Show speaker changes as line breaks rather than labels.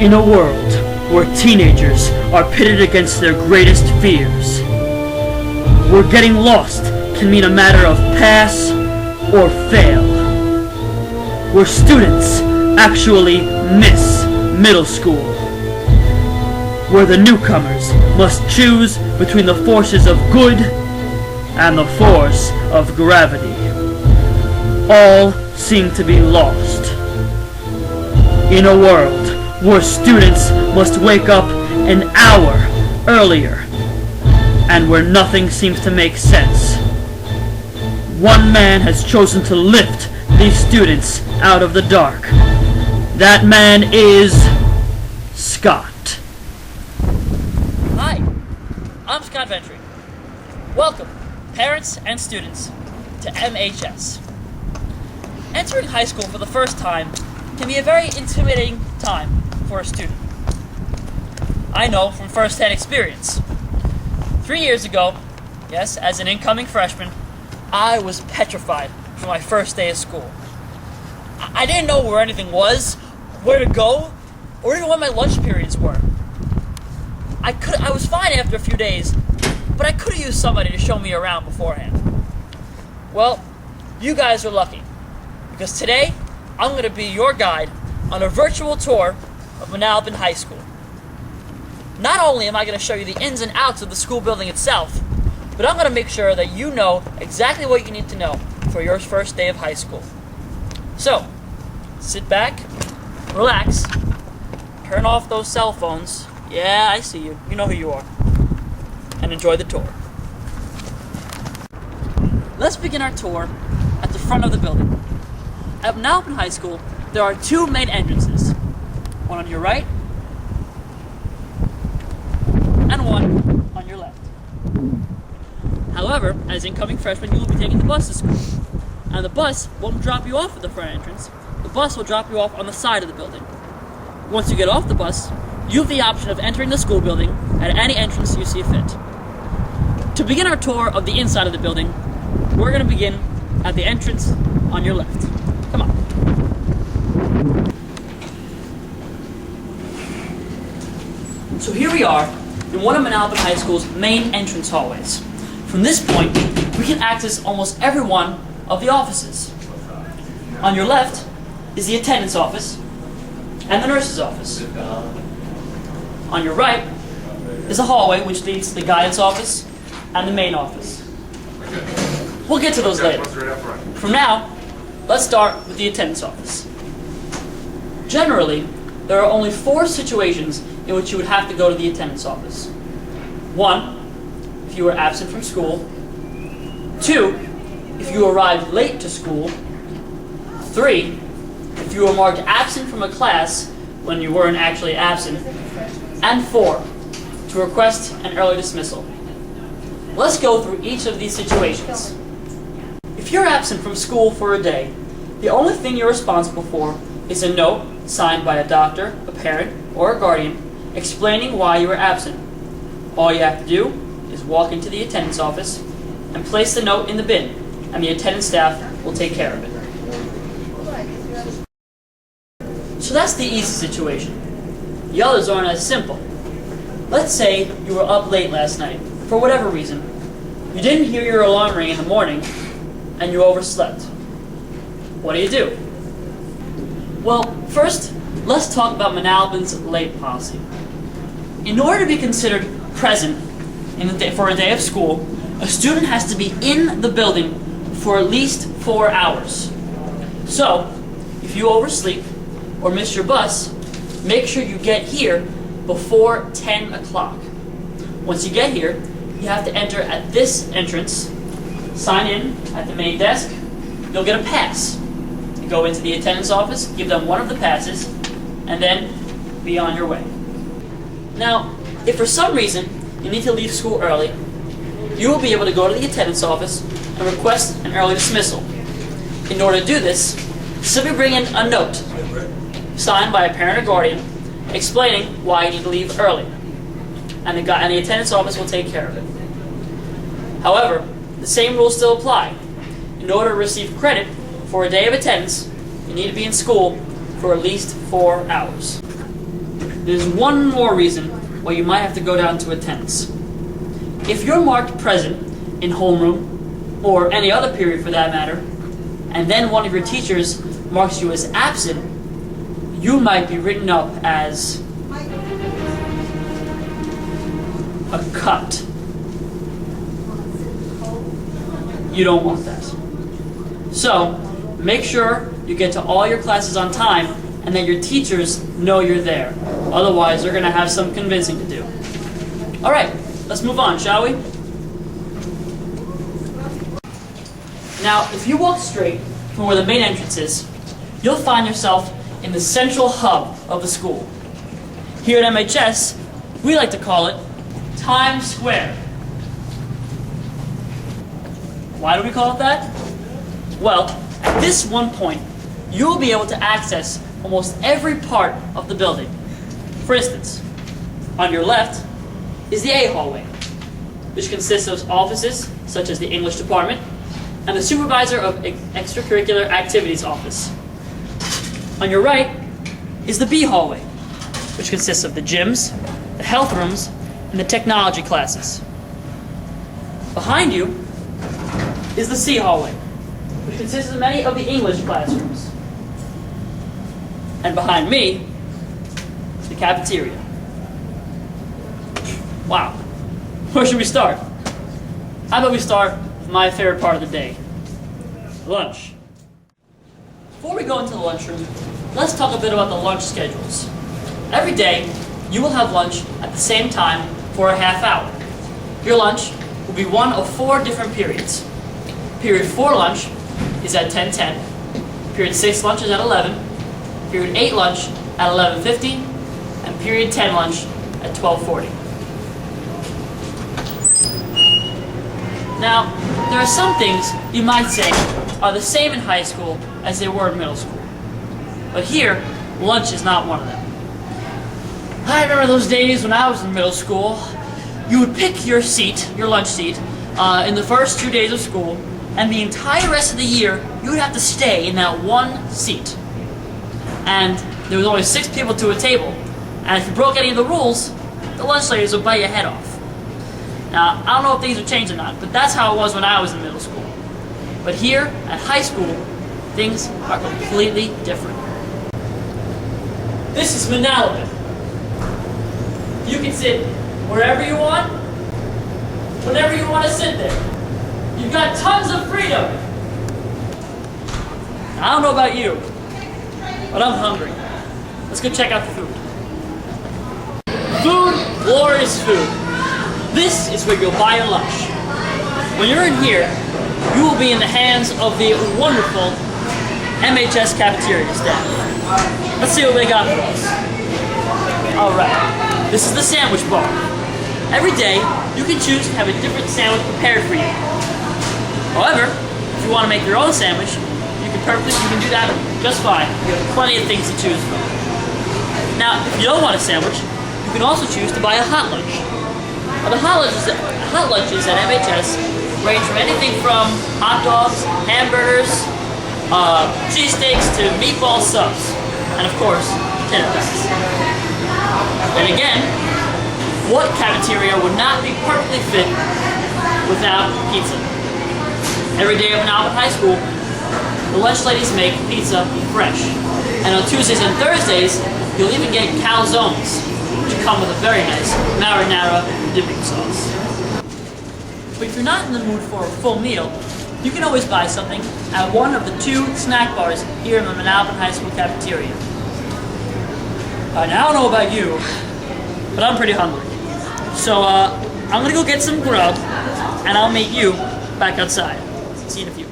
In a world where teenagers are pitted against their greatest fears, where getting lost can mean a matter of pass or fail, where students actually miss middle school, where the newcomers must choose between the forces of good and the force of gravity. All seem to be lost. In a world where students must wake up an hour earlier and where nothing seems to make sense, one man has chosen to lift these students out of the dark. That man is Scott.
Hi, I'm Scott Ventry. Welcome, parents and students, to MHS. Entering high school for the first time can be a very intimidating time for a student. I know from first-hand experience. 3 years ago, yes, as an incoming freshman, I was petrified for my first day of school. I didn't know where anything was, where to go, or even what my lunch periods were. I was fine after a few days, but I could have used somebody to show me around beforehand. Well, you guys are lucky, because today I'm going to be your guide on a virtual tour of Manalapan High School. Not only am I going to show you the ins and outs of the school building itself, but I'm going to make sure that you know exactly what you need to know for your first day of high school. So, sit back, relax, turn off those cell phones. Yeah, I see you. You know who you are. And enjoy the tour. Let's begin our tour at the front of the building. At Manalapan High School, there are two main entrances. One on your right, and one on your left. However, as incoming freshmen, you will be taking the bus to school. And the bus won't drop you off at the front entrance. The bus will drop you off on the side of the building. Once you get off the bus, you have the option of entering the school building at any entrance you see fit. To begin our tour of the inside of the building, we're going to begin at the entrance on your left. Come on. So here we are in one of Manalapan High School's main entrance hallways. From this point, we can access almost every one of the offices. On your left is the attendance office and the nurse's office. On your right is a hallway which leads to the guidance office and the main office. We'll get to those later. For now, let's start with the attendance office. Generally, there are only 4 situations in which you would have to go to the attendance office. 1, if you were absent from school. 2, if you arrived late to school. 3, if you were marked absent from a class when you weren't actually absent. And 4, to request an early dismissal. Let's go through each of these situations. If you're absent from school for a day, the only thing you're responsible for is a note signed by a doctor, a parent, or a guardian explaining why you were absent. All you have to do is walk into the attendance office and place the note in the bin, and the attendance staff will take care of it. So that's the easy situation. The others aren't as simple. Let's say you were up late last night, for whatever reason. You didn't hear your alarm ring in the morning, and you overslept. What do? Well, first, let's talk about Manalapan's late policy. In order to be considered present for a day of school, a student has to be in the building for at least 4 hours. So, if you oversleep or miss your bus, make sure you get here before 10 o'clock. Once you get here, you have to enter at this entrance, sign in at the main desk, you'll get a pass. You go into the attendance office, give them one of the passes, and then be on your way. Now, if for some reason you need to leave school early, you will be able to go to the attendance office and request an early dismissal. In order to do this, simply bring in a note signed by a parent or guardian explaining why you need to leave early, and the attendance office will take care of it. However, the same rules still apply. In order to receive credit for a day of attendance, you need to be in school for at least 4 hours. there's one more reason why you might have to go down to attendance. If you're marked present in homeroom, or any other period for that matter, and then one of your teachers marks you as absent, you might be written up as a cut. You don't want that. So, make sure you get to all your classes on time and that your teachers know you're there. Otherwise, they're going to have some convincing to do. Alright, let's move on, shall we? Now, if you walk straight from where the main entrance is, you'll find yourself in the central hub of the school. Here at MHS, we like to call it Times Square. Why do we call it that? Well, at this one point, you will be able to access almost every part of the building. For instance, on your left is the A hallway, which consists of offices such as the English department and the supervisor of extracurricular activities office. On your right is the B hallway, which consists of the gyms, the health rooms, and the technology classes. Behind you is the C hallway, which consists of many of the English classrooms. And behind me is the cafeteria. Wow, where should we start? How about we start with my favorite part of the day, lunch. Before we go into the lunchroom, let's talk a bit about the lunch schedules. Every day, you will have lunch at the same time for a half hour. Your lunch will be one of 4 different periods. Period 4 lunch is at 10:10. Period 6 lunch is at 11. Period 8 lunch at 11:50. And period 10 lunch at 12:40. Now, there are some things you might say are the same in high school as they were in middle school. But here, lunch is not one of them. I remember those days when I was in middle school. You would pick your seat, your lunch seat, in the first 2 days of school, and the entire rest of the year, you would have to stay in that one seat. And there was only 6 people to a table, and if you broke any of the rules, the lunch ladies would bite your head off. Now, I don't know if things have changed or not, but that's how it was when I was in middle school. But here, at high school, things are completely different. This is Manalapan. You can sit wherever you want, whenever you want to sit there. You've got tons of freedom. Now, I don't know about you, but I'm hungry. Let's go check out the food. Food, glorious food. This is where you'll buy your lunch. When you're in here, you will be in the hands of the wonderful MHS cafeteria staff. Let's see what they got for us. Alright, this is the sandwich bar. Every day, you can choose to have a different sandwich prepared for you. However, if you want to make your own sandwich, you can do that just fine. You have plenty of things to choose from. Now, if you don't want a sandwich, you can also choose to buy a hot lunch. Now, the hot lunches at MHS range from anything from hot dogs, hamburgers, cheesesteaks to meatball subs, and of course, tennis. And again, what cafeteria would not be perfectly fit without pizza? Every day at Manalapan High School, the lunch ladies make pizza fresh. And on Tuesdays and Thursdays, you'll even get calzones, which come with a very nice marinara dipping sauce. But if you're not in the mood for a full meal, you can always buy something at one of the 2 snack bars here in the Manalapan High School cafeteria. Now, I don't know about you, but I'm pretty hungry. So I'm gonna go get some grub, and I'll meet you back outside. See you in a few.